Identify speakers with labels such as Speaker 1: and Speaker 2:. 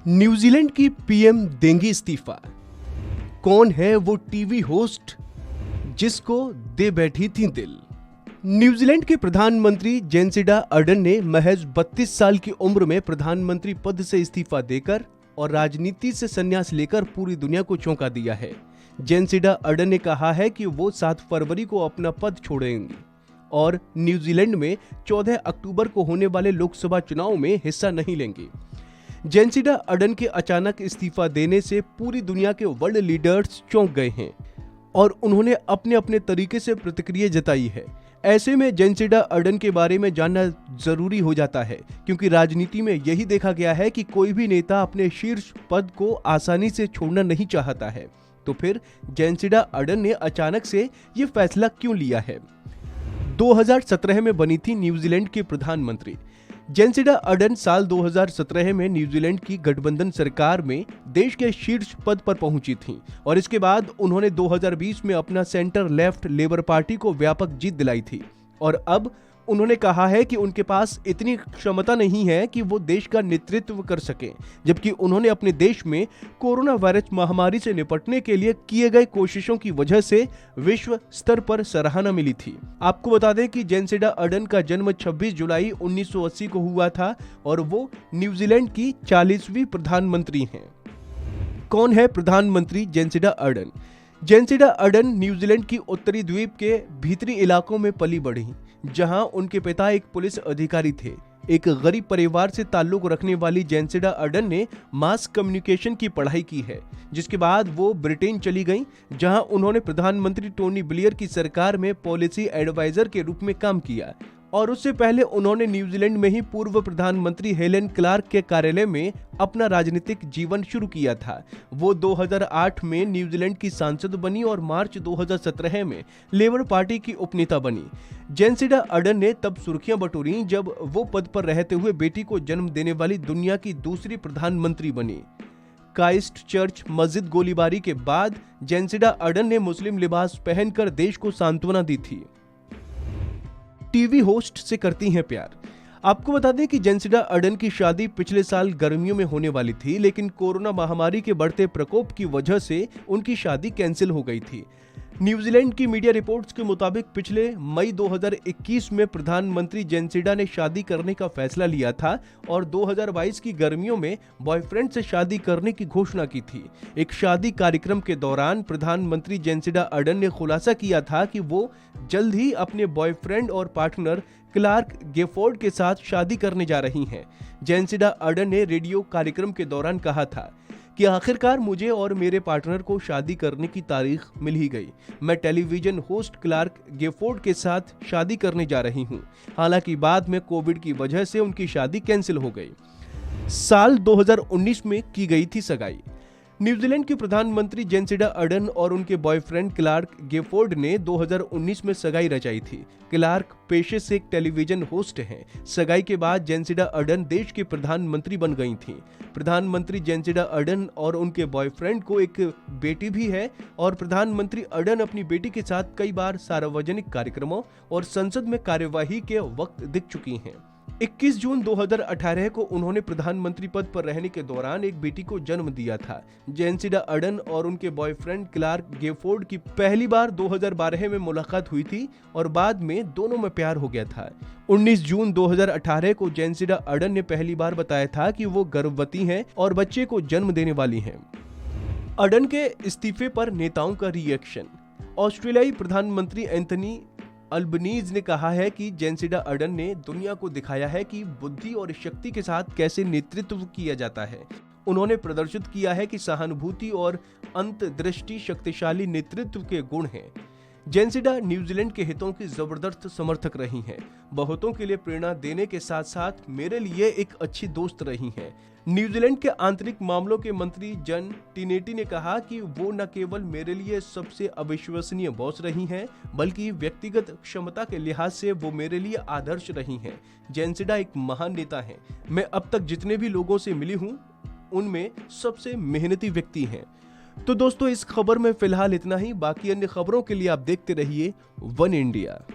Speaker 1: New Zealand की PM देंगी इस्तीफा। कौन है वो टीवी होस्ट जिसको दे बैठी थी दिल। न्यूजीलैंड के प्रधानमंत्री जेसिंडा अर्डन ने महज 32 साल की उम्र में प्रधानमंत्री पद से इस्तीफा देकर और राजनीति से संन्यास लेकर पूरी दुनिया को चौंका दिया है। जेसिंडा अर्डन ने कहा है कि वो 7 फरवरी को अपना पद छोड़ेंगी और न्यूजीलैंड में 14 अक्टूबर को होने वाले लोकसभा चुनाव में हिस्सा नहीं लेंगी। जेसिंडा अर्डन के अचानक इस्तीफा देने से पूरी दुनिया के वर्ल्ड लीडर्स चौंक गए हैं और उन्होंने अपने अपने तरीके से प्रतिक्रिया जताई है। ऐसे में जेसिंडा अर्डन के बारे में जानना जरूरी हो जाता है, क्योंकि राजनीति में यही देखा गया है कि कोई भी नेता अपने शीर्ष पद को आसानी से छोड़ना नहीं चाहता है। तो फिर जेसिंडा अर्डन ने अचानक से ये फैसला क्यों लिया है। 2017 में बनी थी न्यूजीलैंड की प्रधानमंत्री। जेसिंडा अर्डन साल 2017 में न्यूजीलैंड की गठबंधन सरकार में देश के शीर्ष पद पर पहुंची थीं और इसके बाद उन्होंने 2020 में अपना सेंटर लेफ्ट लेबर पार्टी को व्यापक जीत दिलाई थी। और अब उन्होंने कहा है कि उनके पास इतनी क्षमता नहीं है कि वो देश का नेतृत्व कर सकें, जबकि उन्होंने अपने देश में कोरोना वायरस महामारी से निपटने के लिए किए गए कोशिशों की वजह से विश्व स्तर पर सराहना मिली थी। आपको बता दें कि जेसिंडा अर्डन का जन्म 26 जुलाई 1980 को हुआ था और वो न्यूजीलैंड की 40वीं प्रधानमंत्री हैं। कौन है प्रधानमंत्री Jacinda Ardern. Jacinda Ardern New Zealand की उत्तरी द्वीप के भीतरी इलाकों में पली बढ़ी, जहां उनके पिता एक पुलिस अधिकारी थे। एक गरीब परिवार से ताल्लुक रखने वाली जेसिंडा अर्डन ने मास कम्युनिकेशन की पढ़ाई की है, जिसके बाद वो ब्रिटेन चली गईं, जहां उन्होंने प्रधानमंत्री टोनी ब्लेयर की सरकार में पॉलिसी एडवाइजर के रूप में काम किया। और उससे पहले उन्होंने न्यूजीलैंड में ही पूर्व प्रधानमंत्री हेलेन क्लार्क के कार्यालय में अपना राजनीतिक जीवन शुरू किया था। वो 2008 में न्यूजीलैंड की सांसद बनी और मार्च 2017 में लेबर पार्टी की उपनेता बनी। जेसिंडा अर्डन ने तब सुर्खियां बटोरी जब वो पद पर रहते हुए बेटी को जन्म देने वाली दुनिया की दूसरी प्रधानमंत्री बनी। क्राइस्ट चर्च मस्जिद गोलीबारी के बाद जेसिंडा अर्डन ने मुस्लिम लिबास पहनकर देश को सांत्वना दी थी। टीवी होस्ट से करती हैं प्यार। आपको बता दें कि जेसिंडा अर्डन की शादी पिछले साल गर्मियों में होने वाली थी, लेकिन कोरोना महामारी के बढ़ते प्रकोप की वजह से उनकी शादी कैंसिल हो गई थी। न्यूजीलैंड की मीडिया रिपोर्ट्स के मुताबिक पिछले मई 2021 में प्रधानमंत्री जेसिंडा ने शादी करने का फैसला लिया था और 2022 की गर्मियों में बॉयफ्रेंड से शादी करने की घोषणा की थी। एक शादी कार्यक्रम के दौरान प्रधानमंत्री जेसिंडा अर्डन ने खुलासा किया था कि वो जल्द ही अपने बॉयफ्रेंड और पार्टनर क्लार्क गेफोर्ड के साथ शादी करने जा रही हैं। जेसिंडा अर्डन ने रेडियो कार्यक्रम के दौरान कहा था कि आखिरकार मुझे और मेरे पार्टनर को शादी करने की तारीख मिल ही गई। मैं टेलीविजन होस्ट क्लार्क गेफोर्ड के साथ शादी करने जा रही हूं। हालांकि बाद में कोविड की वजह से उनकी शादी कैंसिल हो गई। साल 2019 में की गई थी सगाई। न्यूजीलैंड की प्रधानमंत्री जेसिंडा अर्डन और उनके बॉयफ्रेंड क्लार्क गेफोर्ड ने 2019 में सगाई रचाई थी। क्लार्क पेशे से एक टेलीविजन होस्ट हैं। सगाई के बाद जेसिंडा अर्डन देश की प्रधानमंत्री बन गई थीं। प्रधानमंत्री जेसिंडा अर्डन और उनके बॉयफ्रेंड को एक बेटी भी है और प्रधानमंत्री अर्डन अपनी बेटी के साथ कई बार सार्वजनिक कार्यक्रमों और संसद में कार्यवाही के वक्त दिख चुकी हैं। 21 जून 2018 को उन्होंने प्रधानमंत्री पद पर रहने के दौरान एक बेटी को जन्म दिया था। जेसिंडा अर्डन और उनके बॉयफ्रेंड क्लार्क गेफोर्ड की पहली बार 2012 में मुलाकात हुई थी और बाद में दोनों में प्यार हो गया था। 19 जून 2018 को जेसिंडा अर्डन ने पहली बार बताया था कि वो गर्भवती हैं और बच्चे को जन्म देने वाली हैं। अर्डन के इस्तीफे पर नेताओं का रिएक्शन। ऑस्ट्रेलियाई प्रधानमंत्री एंथनी अल्बनीज ने कहा है कि जेसिंडा अर्डन ने दुनिया को दिखाया है कि बुद्धि और शक्ति के साथ कैसे नेतृत्व किया जाता है। उन्होंने प्रदर्शित किया है कि सहानुभूति और अंतर्दृष्टि शक्तिशाली नेतृत्व के गुण हैं। जेसिंडा न्यूजीलैंड के हितों की जबरदस्त समर्थक रही हैं। बहुतों के लिए प्रेरणा देने के साथ साथ मेरे लिए एक अच्छी दोस्त रही हैं। न्यूजीलैंड के आंतरिक मामलों के मंत्री जन टिनेटी ने कहा कि वो न केवल मेरे लिए सबसे अविश्वसनीय बॉस रही हैं, बल्कि व्यक्तिगत क्षमता के लिहाज से वो मेरे लिए आदर्श रही हैं। जेसिंडा एक महान नेता हैं। मैं अब तक जितने भी लोगों से मिली हूँ उनमें सबसे मेहनती व्यक्ति हैं। तो दोस्तों, इस खबर में फिलहाल इतना ही। बाकी अन्य खबरों के लिए आप देखते रहिए वन इंडिया।